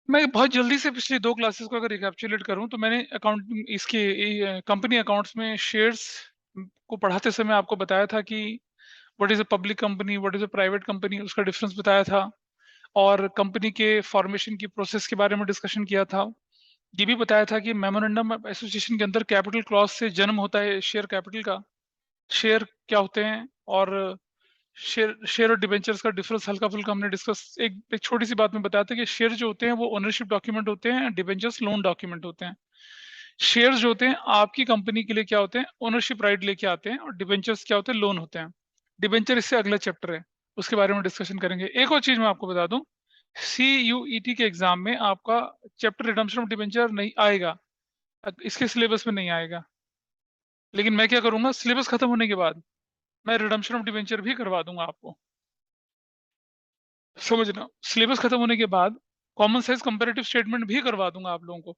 मैं बहुत जल्दी से पिछली 2 क्लासेस को अगर रिकैप्चुलेट करूँ तो मैंने अकाउंट इसके कंपनी अकाउंट्स में शेयर्स को पढ़ाते समय आपको बताया था कि what is a public company, what is a private company, उसका डिफरेंस बताया था और कंपनी के फॉर्मेशन की प्रोसेस के बारे में डिस्कशन किया था। ये भी बताया था कि मेमोरेंडम ऑफ एसोसिएशन के अंदर कैपिटल क्लॉज़ से जन्म होता है शेयर कैपिटल का। शेयर क्या होते हैं और शेयर शेयर और डिबेंचर्स का डिफरेंस हल्का-फुल्का हमने डिस्कस एक छोटी-सी बात में बताया था कि शेयर जो होते हैं वो ओनरशिप डॉक्यूमेंट होते हैं, डिबेंचर्स लोन डॉक्यूमेंट होते हैं। शेयर्स जो होते हैं आपकी कंपनी के लिए क्या होते हैं, ओनरशिप राइट लेके आते हैं और डिबेंचर्स क्या होते हैं, लोन होते हैं। डिबेंचर इससे अगला चैप्टर है, उसके बारे में डिस्कशन करेंगे। एक और चीज़ मैं आपको बता दूँ, सीयूईटी के एग्ज़ाम में आपका चैप्टर रिडम्पशन ऑफ डिबेंचर नहीं आएगा, इसके सिलेबस में नहीं आएगा। लेकिन मैं क्या करूँगा, सिलेबस खत्म होने के बाद मैं रिडम्पशन ऑफ डिबेंचर भी करवा दूँगा आपको। समझना, सिलेबस खत्म होने के बाद कॉमन साइज़ कंपैरेटिव स्टेटमेंट भी करवा दूँगा आप लोगों को,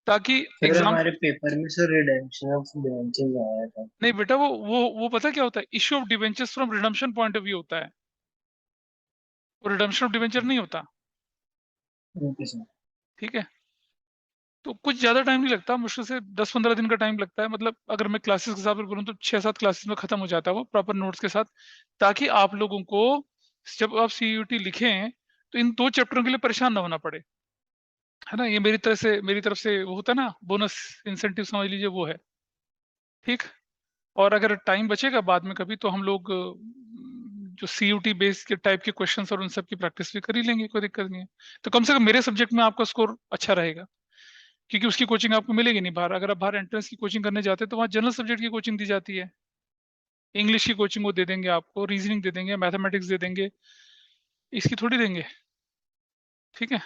ताकि फिर एग्ज़ाम हमारे पेपर में सर रिडेम्पशन ऑफ डिबेंचर्स आया था। नहीं बेटा वो पता क्या होता है? Issue of debentures from redemption point of view होता है, वो रिडेम्पशन ऑफ डिबेंचर नहीं होता, ओके सर। ठीक है? तो कुछ ज़्यादा टाइम नहीं लगता, मुश्किल से 10-15 दिन का टाइम लगता है, मतलब अगर मैं क्लासेस के हिसाब से बोलूँ तो 6-7 क्लासेस में खत्म हो जाता है वो प्रॉपर नोट्स के साथ, ताकि आप लोगों को जब आप सीयूईटी लिखें, तो इन 2 चैप्टरों के लिए परेशान ना होना पड़े, है ना? ये मेरी तरफ से वो होता है ना बोनस इंसेंटिव समझ लीजिए वो है, ठीक? और अगर टाइम बचेगा बाद में कभी तो हम लोग जो सीयूटी बेस के टाइप के क्वेश्चंस और उन सब की प्रैक्टिस भी कर ही लेंगे, कोई दिक्कत नहीं है। तो कम से कम मेरे सब्जेक्ट में आपका स्कोर अच्छा रहेगा, क्योंकि उसकी कोचिंग आपको मिलेगी नहीं बाहर। अगर आप बाहर एंट्रेंस की कोचिंग करने जाते हैं तो वहाँ जनरल सब्जेक्ट की कोचिंग दी जाती है। इंग्लिश की कोचिंग वो दे देंगे आपको, रीजनिंग दे देंगे, मैथमेटिक्स दे देंगे, इसकी थोड़ी देंगे, ठीक है?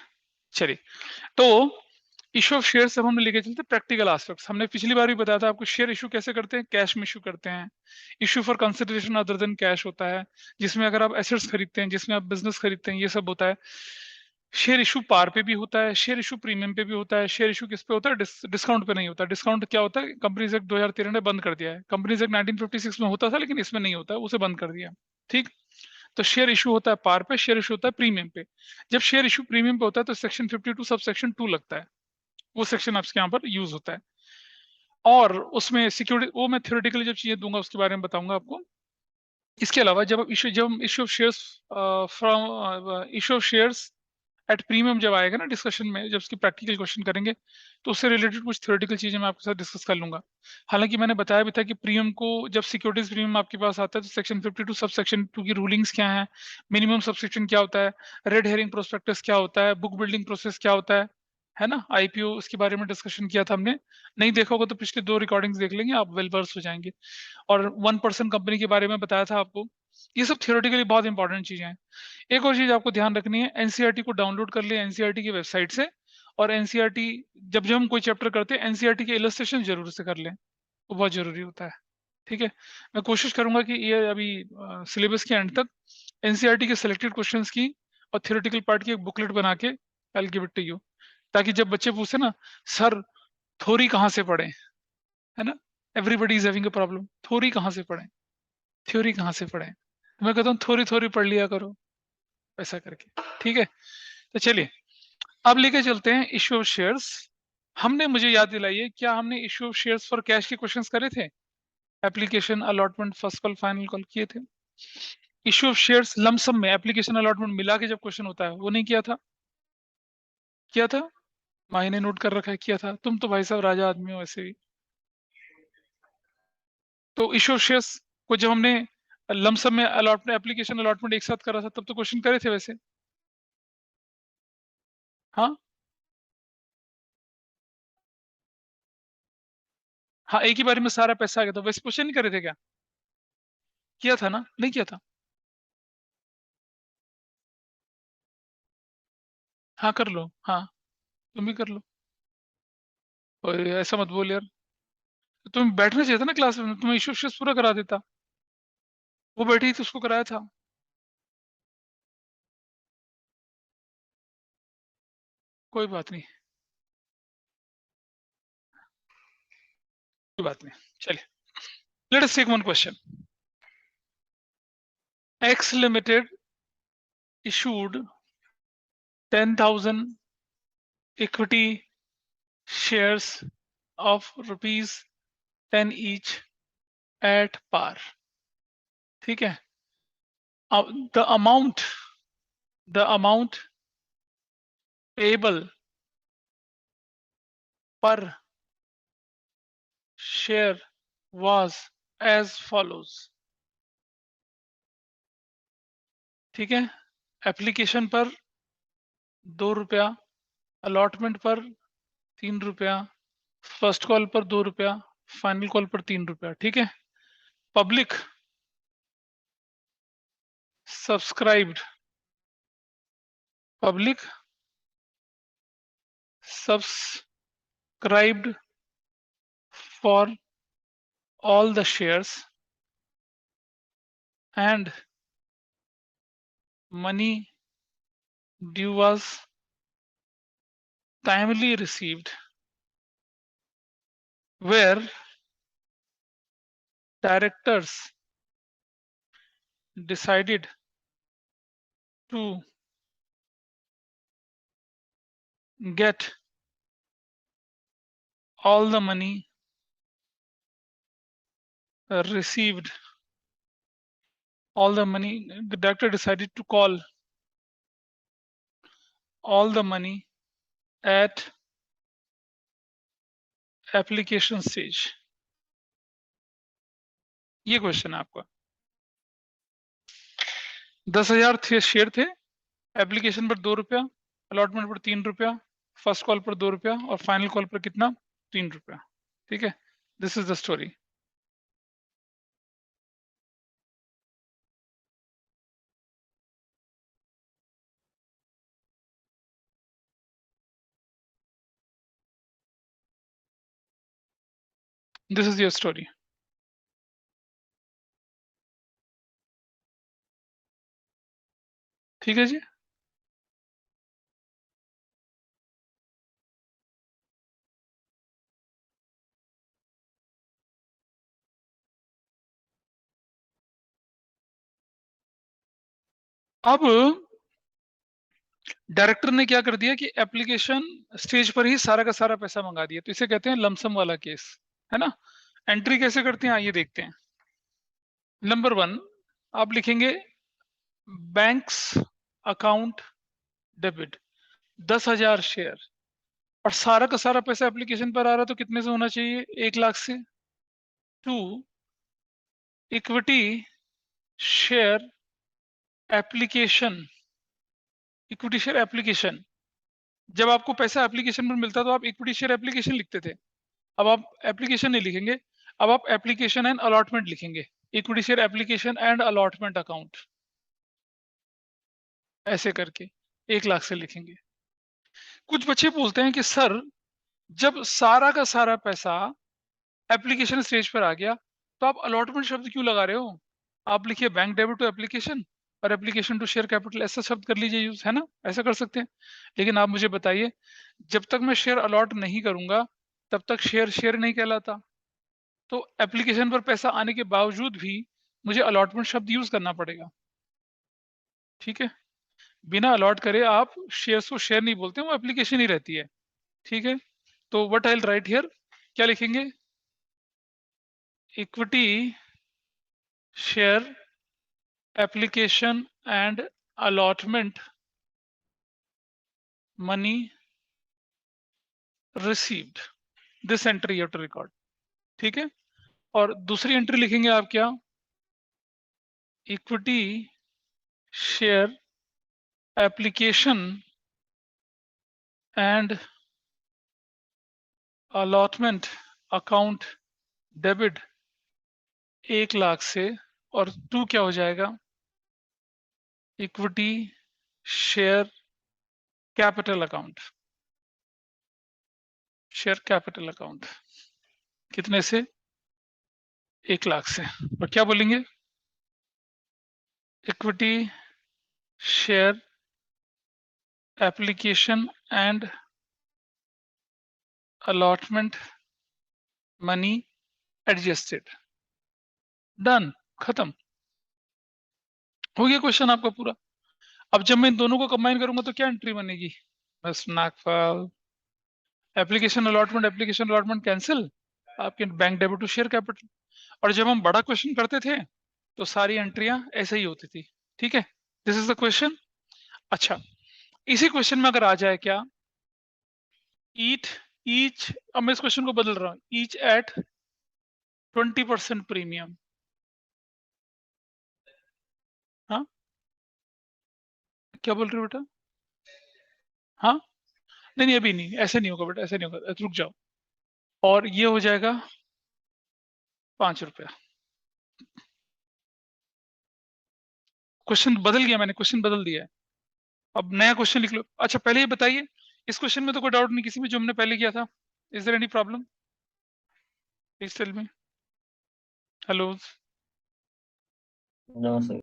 चलिए, तो इश्यू ऑफ शेयर्स अब हम लेके चलते हैं प्रैक्टिकल एस्पेक्ट्स। हमने पिछली बार भी बताया था आपको शेयर इश्यू कैसे करते हैं, कैश में इश्यू करते हैं। Issue for consideration other than cash होता है, जिसमें अगर आप एसेट्स खरीदते हैं, जिसमें आप बिज़नेस खरीदते हैं, ये सब होता है। शेयर इश्यू पार पे भी होता है, शेयर इश्यू प्रीमियम पे भी होता है, शेयर इश्यू किस पे होता है? डिस्काउंट पे नहीं होता। डिस्काउंट क्या होता है? कंपनीज़ एक्ट 2013 ने बंद कर दिया है। कंपनीज़ एक्ट 1956 में होता था लेकिन इसमें नहीं होता है, उसे बंद कर दिया। ठीक? तो शेयर इश्यू होता है पार पे, शेयर इश्यू होता है प्रीमियम पे। जब शेयर इश्यू प्रीमियम पे होता है तो सेक्शन 52 सब सेक्शन 2 लगता है। वो सेक्शन आपके यहाँ पर यूज़ होता है। और उसमें सिक्योरिटी वो मैं थ्योरेटिकली जब चीज़ें दूँगा उसके बारे में बताऊँगा आपको। इसके अलावा जब हम issue of shares issue of shares at premium जब आएगा ना डिस्कशन में, जब उसकी प्रैक्टिकल क्वेश्चन करेंगे, तो उससे रिलेटेड कुछ थ्योरेटिकल चीज़ें मैं आपके साथ डिस्कस कर लूँगा। हालाँकि मैंने बताया भी था कि प्रीमियम को जब सिक्योरिटीज़ प्रीमियम आपके पास आता है तो सेक्शन 52 सब सेक्शन 2 की रूलिंग्स क्या हैं, मिनिमम सब्सक्रिप्शन क्या होता है, रेड हेरिंग प्रोस्पेक्टस क्या होता है, बुक बिल्डिंग प्रोसेस क्या होता है ना? आईपीओ उसके बारे में डिस्कशन किया था हमने। नहीं देखा होगा तो पिछले 2 रिकॉर्डिंग्स देख लेंगे, आप वेल वर्स हो जाएँगे। और 1% कंपनी के बारे में बताया था आपको। ये सब थ्योरेटिकली बहुत इंपॉर्टेंट चीज़ें हैं। एक और चीज़ आपको ध्यान रखनी है, एनसीईआरटी को डाउनलोड कर लें एनसीईआरटी की वेबसाइट से, और एनसीईआरटी जब हम कोई चैप्टर करते हैं एनसीईआरटी के इलस्ट्रेशन ज़रूर से कर लें, वो बहुत ज़रूरी होता है, ठीक है? मैं कोशिश करूँगा कि ये अभी सिलेबस के एंड तक एनसीईआरटी के सिलेक्टेड क्वेश्चंस की और थ्योरेटिकल पार्ट की एक बुकलेट बना के I will give it to you, ताकि जब बच्चे पूछे ना, "सर थ्योरी कहाँ से पढ़ें?" है ना? Everybody is having a problem, theory कहाँ से पढ़ें? थ्योरी कहाँ से पढ़ें? मैं कहता हूँ थोड़ी-थोड़ी पढ़ लिया करो, ऐसा करके, ठीक है? तो चलिए, अब लेके चलते हैं इश्यू ऑफ शेयर्स। हमने मुझे याद दिलाइए क्या हमने issue of shares for cash के क्वेश्चंस करे थे? Application, allotment, first call, final call किए थे। इश्यू ऑफ शेयर्स लंप सम में एप्लीकेशन अलॉटमेंट मिला के जब क्वेश्चन होता है, वो नहीं किया था? किया था? माही ने नोट कर रखा है, किया था। तुम तो भाई साहब राजा आदमी हो वैसे भी। तो इश्यू ऑफ शेयर्स को जब हमने लंप सम में अलॉटमेंट एप्लीकेशन अलॉटमेंट एक साथ करा था तब तो क्वेश्चन करे थे वैसे। हाँ? हाँ, एक ही बारी में सारा पैसा आ गया था, वैसे क्वेश्चन नहीं करे थे क्या? किया था ना? नहीं किया था? हाँ, कर लो। हाँ, तुम भी कर लो। ओए! ऐसा मत बोल यार। तुम्हें बैठना चाहिए था ना क्लास में, तुम्हें इश्यू शेयर्स पूरा करा देता। वो बैठी थी उसको कराया था। कोई बात नहीं, कोई बात नहीं। चलिए, let us take one question. X limited issued 10,000 equity shares of ₹10 each at par. ठीक है। द अमाउंट पेबल पर शेयर was as follows। ठीक है। एप्लीकेशन पर ₹2, अलॉटमेंट पर ₹3, फर्स्ट कॉल पर ₹2, फाइनल कॉल पर ₹3। ठीक है। Public subscribed public subscribed for all the shares and money due was timely received, where directors decided to get all the money received, the director decided to call all the money at application stage। ये question है आपका। 10,000 थे share थे, application पर ₹2, allotment पर ₹3, first call पर ₹2 और final call पर कितना? ₹3। ठीक है। This is the story. This is your story. ठीक है जी। अब डायरेक्टर ने क्या कर दिया कि एप्लीकेशन स्टेज पर ही सारा का सारा पैसा मंगा दिया, तो इसे कहते हैं लमसम वाला केस, है ना। एंट्री कैसे करते हैं आइए देखते हैं। नंबर 1 आप लिखेंगे बैंक्स अकाउंट डेबिट 10,000 शेयर, और सारा का सारा पैसा एप्लीकेशन पर आ रहा है, तो कितने से होना चाहिए? 1 लाख से। 2 equity share application, equity share application, जब आपको पैसा एप्लीकेशन पर मिलता तो आप इक्विटी शेयर एप्लीकेशन लिखते थे, अब आप एप्लीकेशन नहीं लिखेंगे, अब आप एप्लीकेशन एंड अलॉटमेंट लिखेंगे। Equity share application and allotment account, ऐसे करके 1 लाख से लिखेंगे। कुछ बच्चे बोलते हैं कि सर जब सारा का सारा पैसा एप्लीकेशन स्टेज पर आ गया तो आप अलॉटमेंट शब्द क्यों लगा रहे हो? आप लिखिए बैंक डेबिट टू एप्लीकेशन और एप्लीकेशन टू शेयर कैपिटल, ऐसा शब्द कर लीजिए यूज, है ना, ऐसा कर सकते हैं। लेकिन आप मुझे बताइए, जब तक मैं शेयर अलॉट नहीं करूंगा तब तक शेयर शेयर नहीं कहलाता, तो एप्लीकेशन पर पैसा आने के बावजूद भी मुझे अलॉटमेंट शब्द यूज करना पड़ेगा। ठीक है। बिना अलॉट करे आप शेयर्स को शेयर नहीं बोलते, वो एप्लीकेशन ही रहती है। ठीक है। तो what I will write here, क्या लिखेंगे? Equity share application and allotment money received, this entry you have to record. ठीक है। और दूसरी एंट्री लिखेंगे आप क्या? Equity share application and allotment account debit 1 lakh से, और 2 क्या हो जाएगा? Equity share capital account, share capital account कितने से? 1 लाख से। और क्या बोलेंगे? Equity share application and allotment money adjusted, done, खत्म, हो गया क्वेश्चन आपका पूरा। अब जब मैं इन दोनों को कंबाइन करूंगा तो क्या एंट्री बनेगी? बस नागपाल एप्लीकेशन अलॉटमेंट कैंसिल, आपके bank debit to share capital. और जब हम बड़ा क्वेश्चन करते थे तो सारी एंट्रियां ऐसे ही होती थी। ठीक है, दिस इज द क्वेश्चन। अच्छा, इसी क्वेश्चन में अगर आ जाए क्या, ईट ईच, अब मैं इस क्वेश्चन को बदल रहा हूं, ईच एट 20% प्रीमियम। हाँ, क्या बोल रहे हो बेटा? हाँ, नहीं नहीं अभी नहीं, ऐसे नहीं होगा बेटा, ऐसे नहीं होगा, रुक जाओ। और ये हो जाएगा 5 रुपया। क्वेश्चन बदल गया, मैंने क्वेश्चन बदल दिया है। अब नया क्वेश्चन लिख लो। अच्छा पहले ये बताइए, इस क्वेश्चन में तो कोई डाउट नहीं किसी में जो हमने पहले किया था? Is there any problem? Please tell me. Hello. No sir.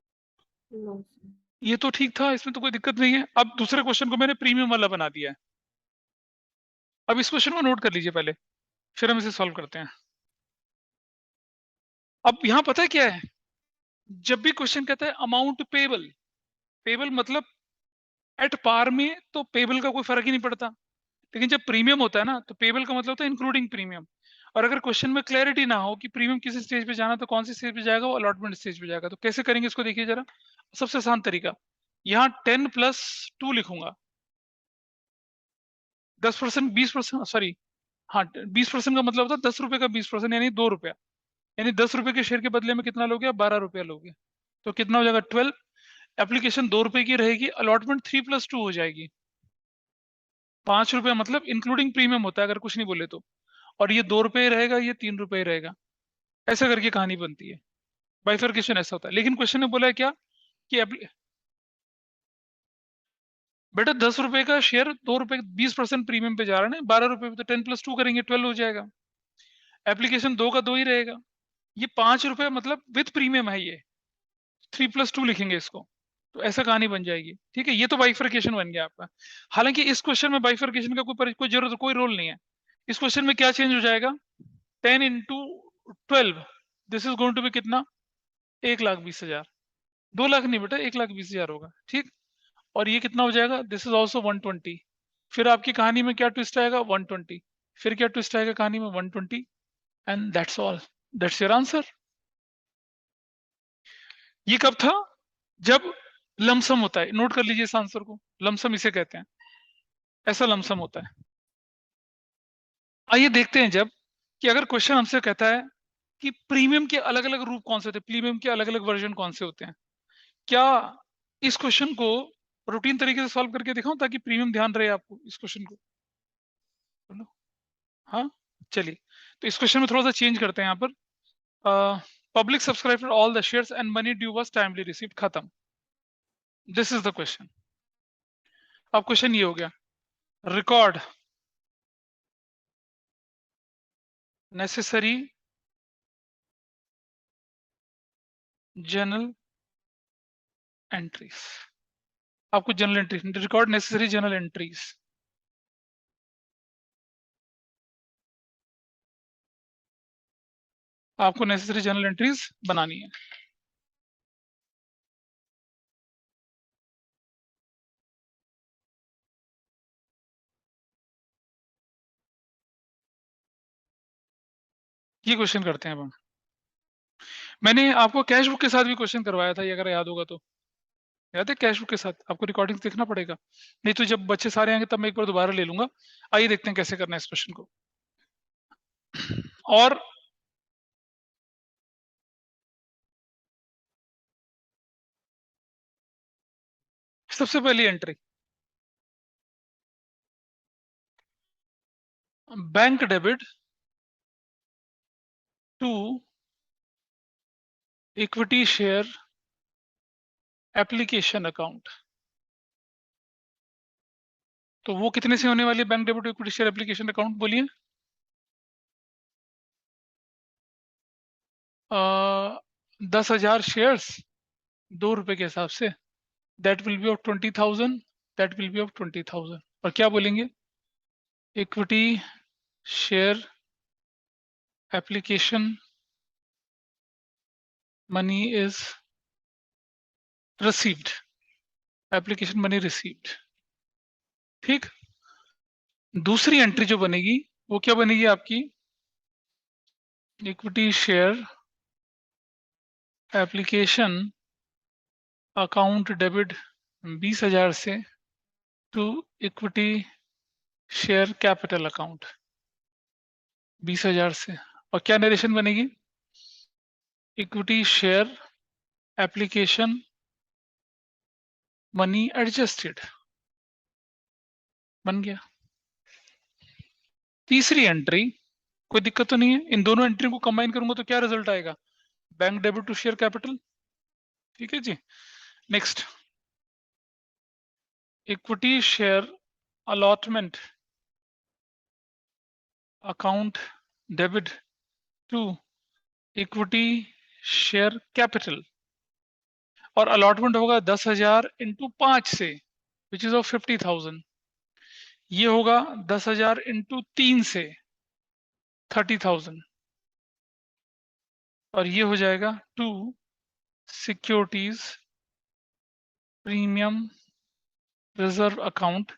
ये तो ठीक था, इसमें तो कोई दिक्कत नहीं है। अब दूसरे क्वेश्चन को मैंने प्रीमियम वाला बना दिया है। अब इस क्वेश्चन को नोट कर लीजिए पहले, फिर हम इसे सॉल्व करते हैं। अब यहाँ पता है क्या है, जब भी क्वेश्चन कहता है अमाउंट पेबल, पेबल मतलब एट पार में, तो पेबल का कोई फर्क ही नहीं पड़ता। लेकिन जब प्रीमियम होता है ना, तो पेबल का मतलब होता है इंक्लूडिंग प्रीमियम। और अगर क्वेश्चन में क्लैरिटी ना हो कि प्रीमियम किस स्टेज पे जाना, तो कौन सी स्टेज पे जाएगा, वो अलॉटमेंट स्टेज पे जाएगा। तो कैसे करेंगे इसको, देखिए जरा। सबसे आसान तरीका, यहाँ 10+2 लिखूंगा। 10%, 20%, सॉरी, हाँ 20% का मतलब होता है 10 रुपए का 20%, यानी 2 रुपया। यानी 10 रुपए के शेयर के बदले में कितना लोगे आप, 12 रुपया लोगे। तो कितना हो जाएगा, 12। एप्लीकेशन 2 रुपए की रहेगी, अलॉटमेंट 3+2 हो जाएगी। 5 रुपया मतलब इंक्लूडिंग प्रीमियम होता है अगर कुछ नहीं बोले तो। और ये 2 रुपये रहेगा, ये 3 रुपये रहेगा। ऐसा करके कहानी बनती है। बाइफर्केशन ऐसा होता है। लेकिन क्वेश्चन ने बोला है क्या, कि बेटा 10 रुपए का शेयर 2 रुपए 20% प्रीमियम पे जा रहा है ना, 12 रुपए पे, तो 10+2 करेंगे 12 हो जाएगा। एप्लीकेशन 2 का 2 ही रहेगा। ये 5 रुपए मतलब विथ प्रीमियम है, ये 3+2 लिखेंगे इसको। तो ऐसा कहानी बन जाएगी। ठीक है, ये तो बाइफर्केशन बन गया आपका। हालांकि इस क्वेश्चन में बाइफर्केशन का कोई जरूरत, कोई रोल नहीं है। इस क्वेश्चन में क्या चेंज हो जाएगा, 10 × 12, this is going to be कितना, 1,20,000। 2 लाख नहीं बेटा, 1,20,000 होगा। ठीक, और ये कितना हो जाएगा, दिस इज ऑल्सो 120। फिर आपकी कहानी में क्या ट्विस्ट आएगा, 120। फिर क्या ट्विस्ट आएगा कहानी में, 120। And that's all, that's your answer. ये कब था, जब लमसम होता है। नोट कर लीजिए इस आंसर को, लमसम इसे कहते हैं, ऐसा लमसम होता है। आइए देखते हैं जब, कि अगर क्वेश्चन हमसे कहता है कि प्रीमियम के अलग अलग रूप कौन से होते हैं, प्रीमियम के अलग अलग वर्जन कौन से होते हैं। क्या इस क्वेश्चन को रूटीन तरीके से सॉल्व करके दिखाऊं, ताकि प्रीमियम ध्यान रहे आपको इस क्वेश्चन को? बोलो। हाँ, चलिए। तो इस क्वेश्चन में थोड़ा सा चेंज करते हैं यहाँ पर। Public subscribe all the shares and money due was timely received, खत्म। This is the question. अब क्वेश्चन ये हो गया, रिकॉर्ड नेसेसरी जर्नल एंट्रीज। आपको journal entries, record necessary journal entries. आपको नेसेसरी जर्नल एंट्रीज बनानी है। ये क्वेश्चन करते हैं अब हम। मैंने आपको कैश बुक के साथ भी क्वेश्चन करवाया था, ये अगर याद होगा तो। याद है, कैश बुक के साथ आपको रिकॉर्डिंग देखना पड़ेगा, नहीं तो जब बच्चे सारे आएंगे तब मैं एक बार दोबारा ले लूंगा। आइए देखते हैं कैसे करना है इस क्वेश्चन को। और सबसे पहली entry, bank debit to equity share application account. तो वो कितने से होने वाली है, bank debit to equity share application account, बोलिए। 10,000 शेयर्स, 2 रुपए के हिसाब से, that will be of 20,000, that will be of 20,000। और क्या बोलेंगे, equity share application money is received, application money received. ठीक, दूसरी एंट्री जो बनेगी वो क्या बनेगी आपकी, equity share application account debit 20,000 से to equity share capital account 20,000 से। और क्या नरेशन बनेगी, equity share application money adjusted, बन गया। तीसरी एंट्री, कोई दिक्कत तो नहीं है, इन दोनों एंट्री को कंबाइन करूंगा तो क्या रिजल्ट आएगा, bank debit to share capital. ठीक है जी। Next, equity share allotment account debit to equity share capital. और अलॉटमेंट होगा 10,000 इंटू 5 से, विच इज ऑफ 50,000। ये होगा 10,000 इंटू 3 से 30,000। और ये हो जाएगा to securities premium reserve account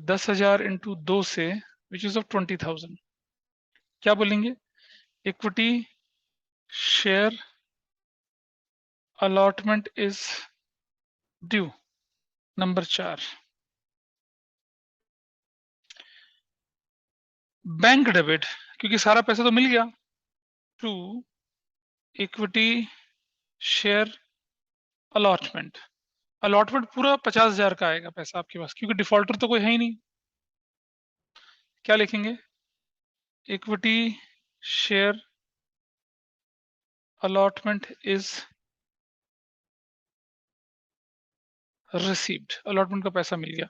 10,000 into 2 से, विच इज ऑफ 20,000। क्या बोलेंगे, equity share allotment is due. Number 4, bank debit, क्योंकि सारा पैसा तो मिल गया, to equity share allotment. Allotment पूरा 50,000 का आएगा पैसा आपके पास, क्योंकि डिफॉल्टर तो कोई है ही नहीं। क्या लिखेंगे, equity share allotment is received, allotment का पैसा मिल गया।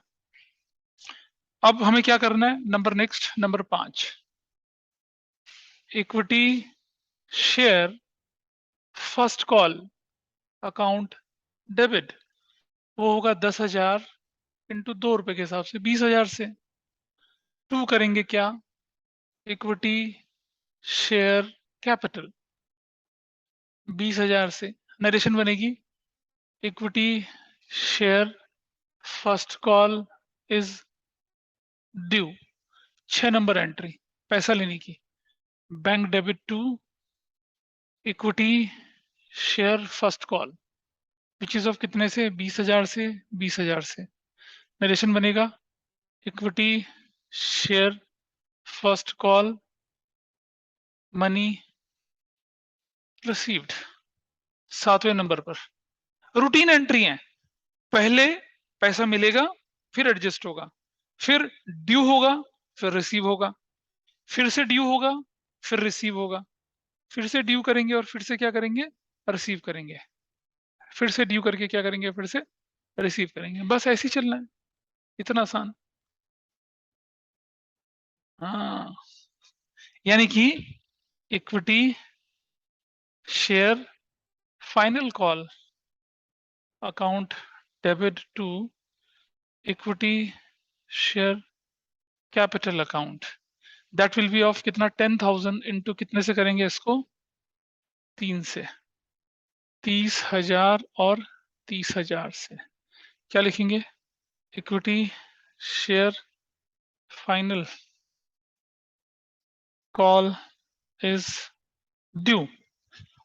अब हमें क्या करना है, number 5, equity share first call account debit. वो होगा 10,000 इंटू 2 रुपए के हिसाब से 20,000 से। टू करेंगे क्या, इक्विटी शेयर कैपिटल 20,000 से। नरेशन बनेगी, equity share first call is due. 6 number entry, पैसा लेने की, bank debit to equity share first call, which is of कितने से, 20,000 से 20,000 से। नरेशन बनेगा, equity share first call money received. 7वें नंबर पर रूटीन एंट्री है, पहले पैसा मिलेगा, फिर एडजस्ट होगा, फिर ड्यू होगा, फिर रिसीव होगा, फिर से ड्यू होगा, फिर रिसीव होगा, फिर से ड्यू करेंगे और फिर से क्या करेंगे, रिसीव करेंगे, फिर से ड्यू करके क्या करेंगे, फिर से रिसीव करेंगे। बस ऐसे ही चलना है, इतना आसान। हाँ, यानी कि equity share final call account debit to equity share capital account, that will be of कितना, 10,000 इंटू कितने से करेंगे इसको, 3 से, 30,000 और 30,000 से। क्या लिखेंगे, equity share final call is due.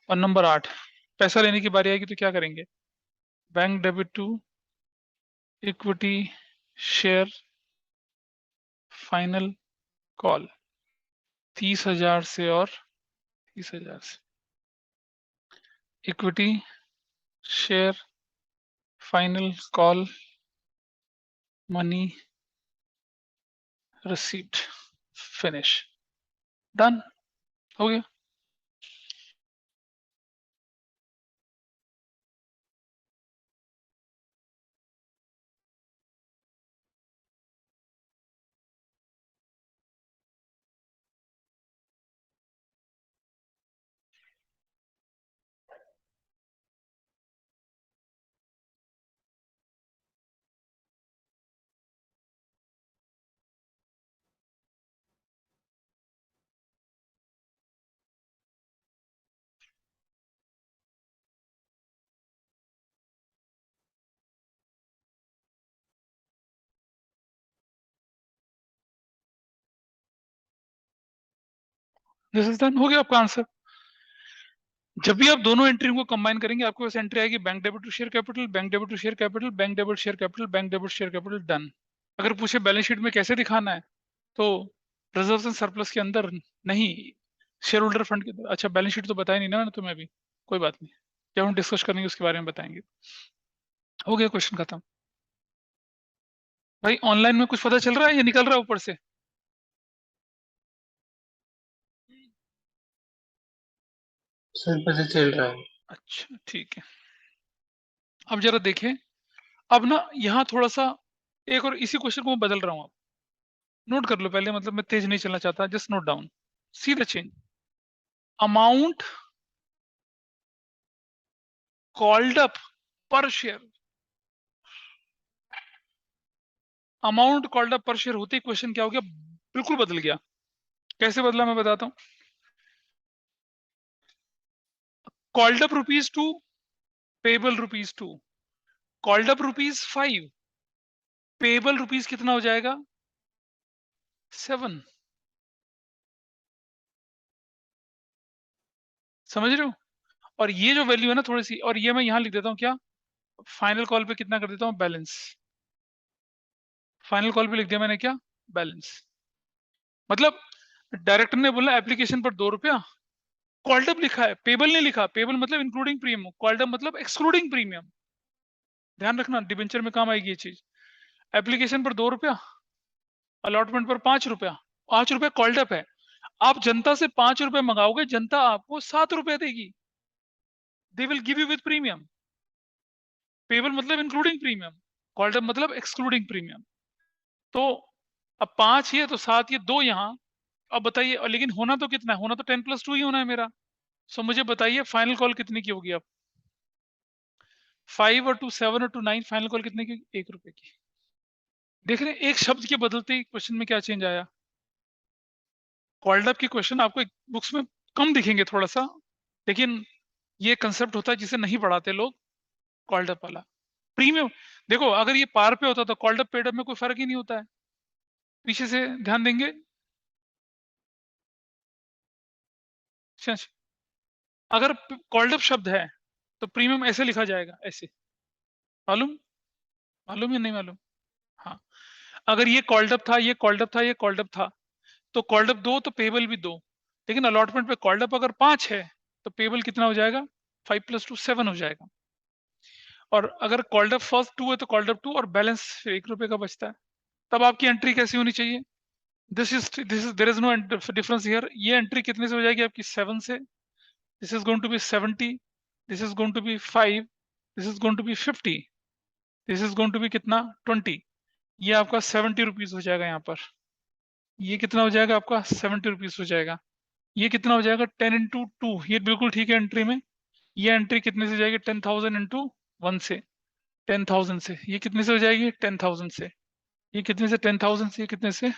और नंबर 8, पैसा लेने की बारी आएगी तो क्या करेंगे, bank debit to equity share final call 30,000 से और 30,000 से, equity share final call money receipt, finish, done, हो गया। दिस इज डन, हो गया आपका आंसर। जब भी आप दोनों एंट्री को कंबाइन करेंगे आपके पास एंट्री आएगी bank debit to share capital, bank debit to share capital, bank debit share capital, bank debit share capital, done. अगर पूछे बैलेंस शीट में कैसे दिखाना है तो रिजर्व एंड सरप्लस के अंदर नहीं, शेयर होल्डर फंड के अंदर। अच्छा बैलेंस शीट तो बताया नहीं ना मैंने तुम्हें अभी, कोई बात नहीं, जब हम डिस्कस करेंगे उसके बारे में बताएंगे। हो गया क्वेश्चन खत्म। भाई ऑनलाइन में कुछ पता चल रहा है या निकल रहा है ऊपर से? सर पता चल रहा है। अच्छा ठीक है। अब जरा देखें, अब ना यहाँ थोड़ा सा एक और इसी क्वेश्चन को मैं बदल रहा हूँ, नोट कर लो पहले, मतलब मैं तेज नहीं चलना चाहता, just note down, see the change. Amount called up पर शेयर, अमाउंट कॉल्ड अप पर शेयर होते ही क्वेश्चन क्या हो गया, बिल्कुल बदल गया। कैसे बदला मैं बताता हूँ। Called up rupees 2, payable rupees 2, called up rupees 5, payable rupees कितना हो जाएगा 7। समझ रहे हो? और ये जो वैल्यू है ना थोड़ी सी, और ये मैं यहाँ लिख देता हूँ क्या, फाइनल कॉल पे कितना कर देता हूँ बैलेंस, फाइनल कॉल पे लिख दिया मैंने क्या, बैलेंस। मतलब डायरेक्टर ने बोला एप्लीकेशन पर 2 रुपया, कॉल्ड अप लिखा है, पेबल नहीं लिखा, पेबल मतलब इंक्लूडिंग प्रीमियम, कॉल्ड अप मतलब एक्सक्लूडिंग प्रीमियम। ध्यान रखना डिबेंचर में काम आएगी ये चीज। एप्लीकेशन पर 2 रुपया, अलॉटमेंट पर 5 रुपया, 5 रुपया कॉल्ड अप है। आप जनता से 5 रुपए मंगाओगे, जनता आपको 7 रुपए देगी, they will give you with premium. Payable मतलब इंक्लूडिंग प्रीमियम, कॉल्ड अप मतलब एक्सक्लूडिंग प्रीमियम। तो अब 5 ये तो 7 ये 2 यहाँ। अब बताइए, और लेकिन होना तो कितना है, होना तो 10+2 ही होना है मेरा। सो मुझे बताइए फाइनल कॉल कितने की होगी अब, 5 और 2 7 और 2 9, फाइनल कॉल कितने की, 1 रुपए की। देख रहे हैं एक शब्द के बदलते ही क्वेश्चन में क्या चेंज आया। कॉल्ड अप की क्वेश्चन आपको बुक्स में कम दिखेंगे थोड़ा सा, लेकिन ये कंसेप्ट होता है जिसे नहीं पढ़ाते लोग, कॉल्ड अप वाला। प्रीमियम देखो, अगर ये पार पे होता तो कॉल्ड अप पेड अप में कोई फर्क ही नहीं होता है। पीछे से ध्यान देंगे, अच्छा, अगर कॉल्ड अप शब्द है तो प्रीमियम ऐसे लिखा जाएगा, ऐसे। मालूम, मालूम या नहीं मालूम? हाँ। अगर ये कॉल्ड अप था, ये कॉल्ड अप था, ये कॉल्ड अप था, तो कॉल्ड अप 2 तो पेबल भी 2। लेकिन अलॉटमेंट पे कॉल्ड अप अगर 5 है तो पेबल कितना हो जाएगा, 5+2 7 हो जाएगा। और अगर कॉल्ड अप फर्स्ट 2 है तो कॉल्ड अप 2 और बैलेंस 1 रुपए का बचता है। तब आपकी एंट्री कैसी होनी चाहिए, this is there is no difference here. ये एंट्री कितने से हो जाएगी आपकी, 7 से। This is going to be 70, this is going to be 5, this is going to be 50, this is going to be कितना 20। ये आपका 70 रुपीज हो जाएगा यहाँ पर। ये कितना हो जाएगा आपका 70 रुपीज हो जाएगा। ये कितना हो जाएगा 10 into 2, ये बिल्कुल ठीक है एंट्री में। ये एंट्री कितने से जाएगी, 10,000 into 1 से, 10,000 से। ये कितने से हो जाएगी 10,000 से, ये कितने से 10,000 से, ये कितने से,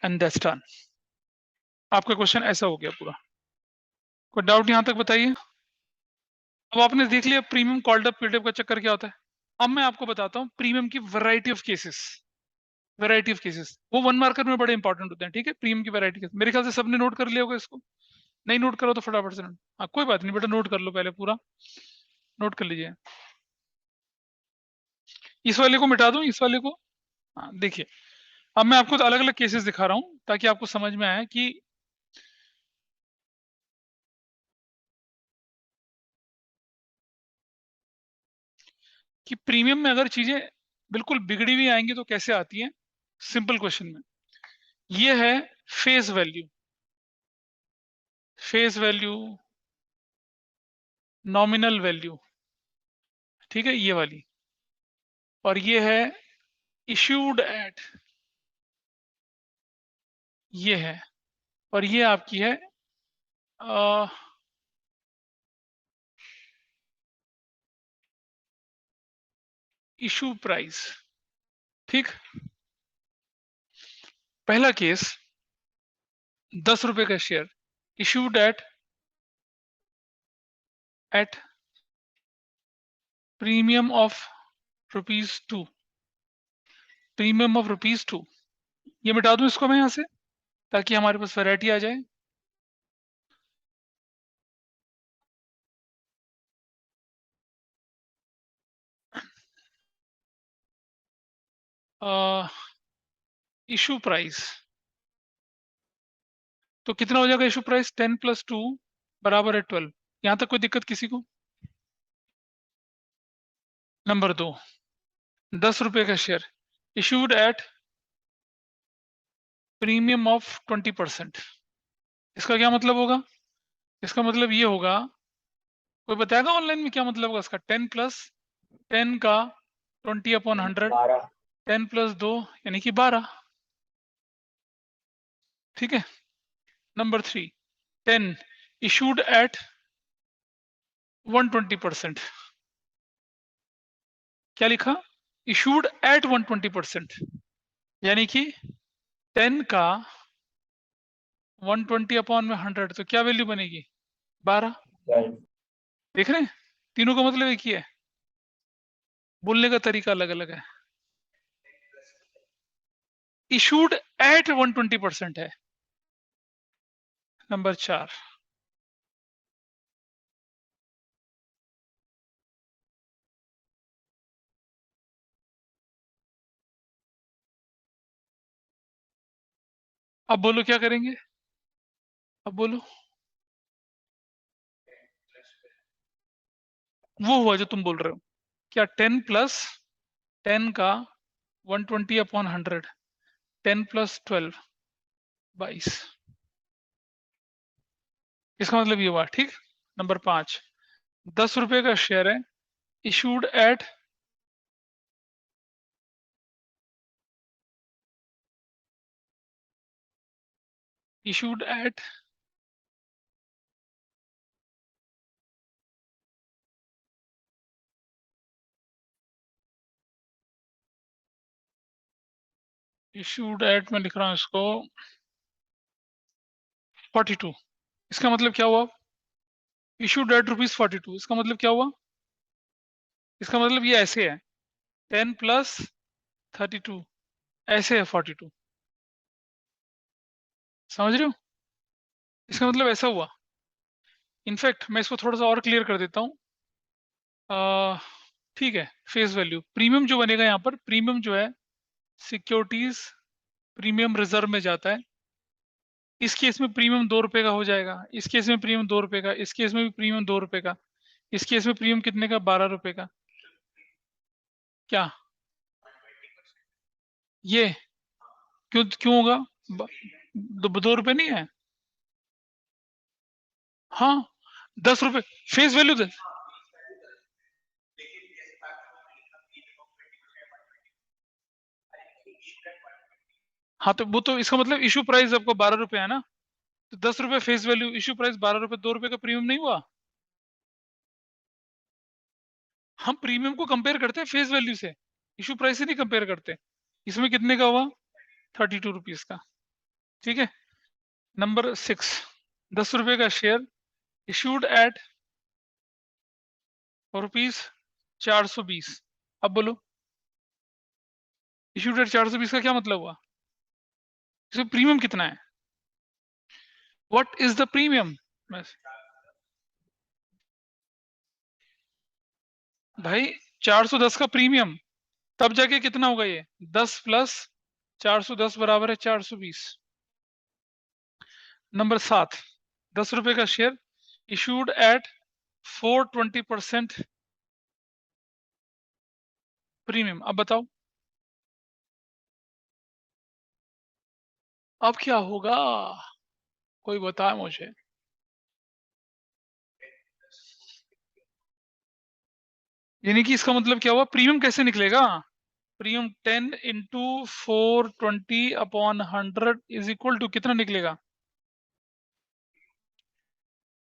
एंड दैट्स डन। आपका क्वेश्चन ऐसा हो गया पूरा। कोई डाउट यहाँ तक बताइए। अब आपने देख लिया प्रीमियम कॉल्ड अप पीडीएफ का चक्कर क्या होता है। अब मैं आपको बताता हूँ प्रीमियम की variety of cases, variety of cases वो 1 मार्कर में बड़े इंपॉर्टेंट होते हैं, ठीक है। प्रीमियम की वैरायटी केस मेरे ख्याल से सबने नोट कर लिया होगा इसको, नहीं नोट करो तो फटाफट से नोट, हाँ कोई बात नहीं बेटा, नोट कर लो पहले पूरा, नोट कर लीजिए। इस वाले को मिटा दूं, इस वाले को। हाँ देखिए, अब मैं आपको अलग अलग केसेस दिखा रहा हूँ ताकि आपको समझ में आए कि प्रीमियम में अगर चीजें बिल्कुल बिगड़ी हुई आएंगी तो कैसे आती हैं। सिंपल क्वेश्चन में ये है face value, face value, nominal value, ठीक है ये वाली। और ये है इश्यूड एट, ये है। और ये आपकी है इशू प्राइस, ठीक। पहला केस 10 रुपए का share, issued at premium of rupees 2, premium of rupees 2। ये मिटा दूं इसको मैं यहाँ से ताकि हमारे पास वैरायटी आ जाए। इशू प्राइस, तो कितना हो जाएगा इशू प्राइस? 10 + 2 बराबर है 12। यहां तक कोई दिक्कत किसी को? नंबर 2, 10 रुपए का share issued at premium of 20%। इसका क्या मतलब होगा? इसका मतलब ये होगा, कोई बताएगा ऑनलाइन में क्या मतलब होगा इसका? 10 + 10 का 20/100, 12। 10 + 2 यानी कि 12। ठीक है। Number 3, 10 issued at 120%। क्या लिखा? इशूड एट 120%, यानी कि 10 का 120/100, तो क्या वैल्यू बनेगी? 12। 12। देख रहे हैं, तीनों का मतलब एक ही है, बोलने का तरीका अलग अलग है। इशूड एट 120% है। नंबर 4, अब बोलो क्या करेंगे? अब बोलो। वो हुआ जो तुम बोल रहे हो, क्या 10 + 10 का 120/100, 10 + 12 22। इसका मतलब ये हुआ। ठीक। नंबर 5, 10 रुपए का शेयर है issued at issued at issued at, मैं लिख रहा हूं इसको 42। इसका मतलब क्या हुआ? इशूड एट ₹42, इसका मतलब क्या हुआ? इसका मतलब ये ऐसे है, 10 + 32 ऐसे है 42। समझ रहे हो? इसका मतलब ऐसा हुआ। इनफैक्ट मैं इसको थोड़ा सा और क्लियर कर देता हूँ। ठीक है, फेस वैल्यू प्रीमियम जो बनेगा यहाँ पर, प्रीमियम जो है सिक्योरिटीज प्रीमियम रिजर्व में जाता है। इस केस में प्रीमियम 2 रुपए का हो जाएगा, इस केस में प्रीमियम 2 रुपए का, इस केस में भी प्रीमियम 2 रुपए का, इस केस में प्रीमियम कितने का? 12 रुपए का। क्या ये क्यों क्यों होगा? 2 रुपए नहीं है? हाँ, 10 रुपए फेस वैल्यू दे। हाँ, तो वो तो इसका मतलब इशू प्राइस आपको 12 रुपए है ना, तो 10 रुपए फेस वैल्यू, इशू प्राइस 12 रुपए, 2 रुपए का प्रीमियम नहीं हुआ? हम प्रीमियम को कंपेयर करते हैं फेस वैल्यू से, इशू प्राइस से नहीं कंपेयर करते। इसमें कितने का हुआ? 32 रुपीज का। ठीक है। नंबर 6, 10 रुपए का शेयर इशूड एट ₹420। अब बोलो, इशूड एट 420 का क्या मतलब हुआ? इसमें प्रीमियम कितना है? What is the premium? भाई 410 का प्रीमियम, तब जाके कितना होगा ये? 10 + 410 बराबर है 420। नंबर 7, 10 रुपए का शेयर इशूड एट 420% प्रीमियम। अब बताओ, अब क्या होगा? कोई बताए मुझे। यानी कि इसका मतलब क्या हुआ? प्रीमियम कैसे निकलेगा? Premium 10 into 420/100 is equal to कितना निकलेगा?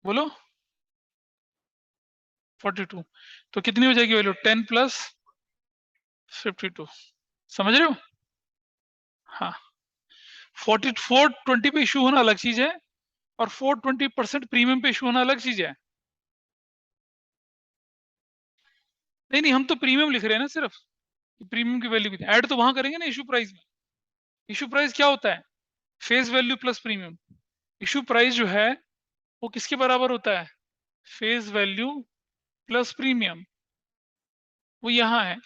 बोलो। 42। तो कितनी हो जाएगी वैल्यू? 10 + 52। समझ रहे हो? हाँ, 420 पे इशू होना अलग चीज है, और 420% प्रीमियम पे इशू होना अलग चीज है। नहीं नहीं, हम तो प्रीमियम लिख रहे हैं ना सिर्फ, प्रीमियम की वैल्यू कितनी, ऐड तो वहां करेंगे ना इशू प्राइस में। इशू प्राइस क्या होता है? Face value plus premium. Issue price जो है वो किसके बराबर होता है? Face value plus premium. वो यहाँ है,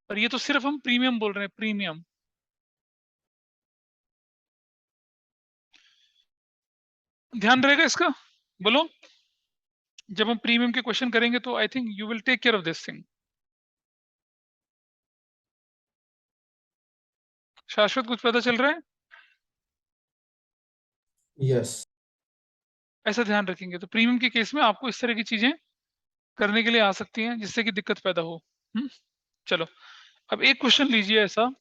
और ये तो सिर्फ हम प्रीमियम बोल रहे हैं, प्रीमियम। ध्यान रहेगा इसका? बोलो। जब हम प्रीमियम के क्वेश्चन करेंगे तो I think you will take care of this thing. Shashwat कुछ पता चल रहा है? यस। ऐसा ध्यान रखेंगे तो प्रीमियम के केस में आपको इस तरह की चीजें करने के लिए आ सकती हैं जिससे कि दिक्कत पैदा हो। चलो, अब एक क्वेश्चन लीजिए ऐसा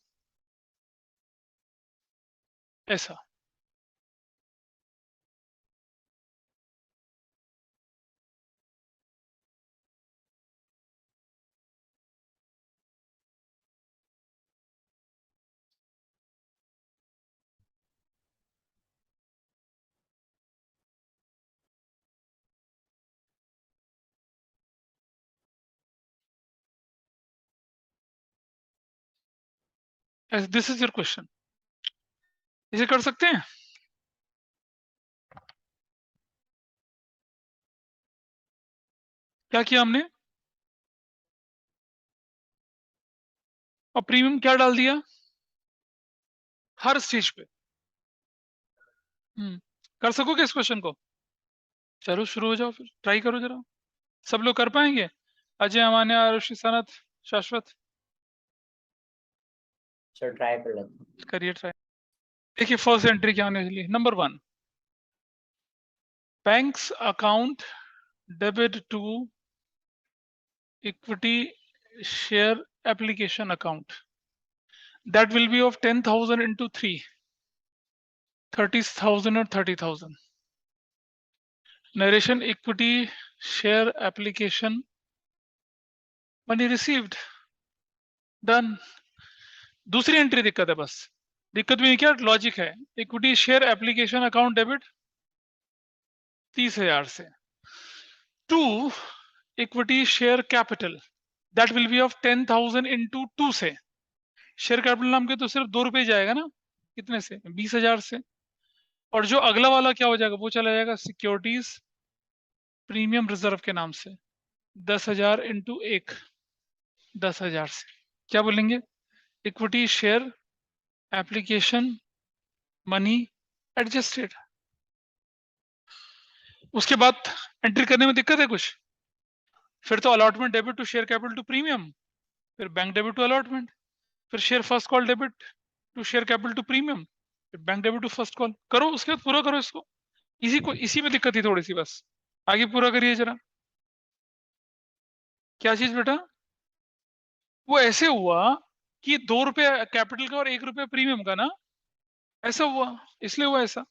ऐसा। This is your question. इसे कर सकते हैं? क्या किया हमने? और प्रीमियम क्या डाल दिया हर स्टेज पे? कर सकोगे इस क्वेश्चन को? चलो शुरू हो जाओ, फिर ट्राई करो जरा। सब लोग कर पाएंगे? अजय, अमान्या, आरुषि, सनत, शाश्वत? चलो ट्राई कर लेते हैं। करिए ट्राई। देखिए फर्स्ट एंट्री क्या होने वाली है। Number 1, banks account debit to equity share application account that will be of 10,000 into 3, 30,000 or 30,000. Narration equity share application money received done. दूसरी एंट्री दिक्कत है, बस दिक्कत भी नहीं, क्या लॉजिक है। Equity share application account debit 30,000 से to equity share capital that will be of 10,000 into 2 से। शेयर कैपिटल नाम के तो सिर्फ 2 रुपए जाएगा ना, कितने से? 20,000 से। और जो अगला वाला क्या हो जाएगा, वो चला जाएगा सिक्योरिटीज प्रीमियम रिजर्व के नाम से 10,000 into 1, 10,000 से। क्या बोलेंगे? Equity share application money adjusted. उसके बाद एंट्री करने में दिक्कत है कुछ? फिर तो allotment debit to share capital to premium, फिर बैंक डेबिट टू अलॉटमेंट, फिर share first call debit to share capital to premium, फिर bank debit to first call. करो, उसके बाद पूरा करो इसको। इसी में दिक्कत थी थोड़ी सी, बस आगे पूरा करिए जरा। क्या चीज बेटा? वो ऐसे हुआ कि 2 रुपए कैपिटल का और 1 रुपया प्रीमियम का ना, ऐसा हुआ, इसलिए हुआ ऐसा।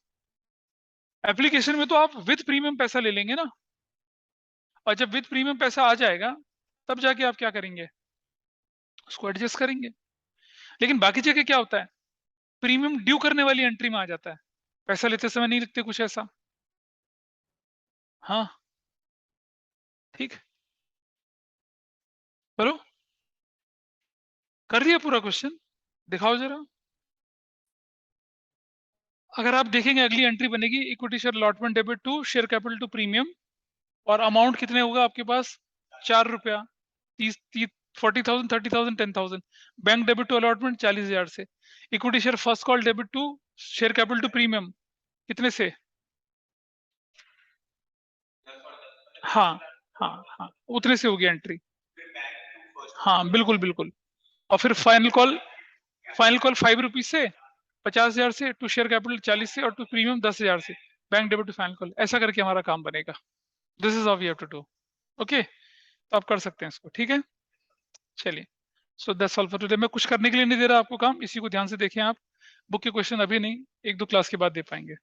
एप्लीकेशन में तो आप विद प्रीमियम पैसा ले लेंगे ना, और जब विद प्रीमियम पैसा आ जाएगा तब जाके आप क्या करेंगे, उसको एडजस्ट करेंगे। लेकिन बाकी जगह क्या होता है, प्रीमियम ड्यू करने वाली एंट्री में आ जाता है, पैसा लेते समय नहीं लिखते कुछ ऐसा। हाँ ठीक, चलो कर दिया पूरा क्वेश्चन, दिखाओ जरा। अगर आप देखेंगे अगली एंट्री बनेगी equity share allotment debit to share capital to premium, और अमाउंट कितने होगा आपके पास? 4 रुपया, 40,000, 30,000, 10,000। बैंक डेबिट टू अलॉटमेंट 40,000 से। Equity share first call debit to share capital to premium कितने से? हाँ हाँ हाँ, उतने से होगी एंट्री। हाँ बिल्कुल बिल्कुल। और फिर फाइनल कॉल 5 रुपीज से, 50,000 से, टू शेयर कैपिटल 40 से, और टू प्रीमियम 10,000 से। Bank debit to final call, ऐसा करके हमारा काम बनेगा। This is how we have to do. Okay, तो आप कर सकते हैं इसको, ठीक है। चलिए, so that's all for today. मैं कुछ करने के लिए नहीं दे रहा आपको काम, इसी को ध्यान से देखें आप। बुक के क्वेश्चन अभी नहीं, 1-2 क्लास के बाद दे पाएंगे।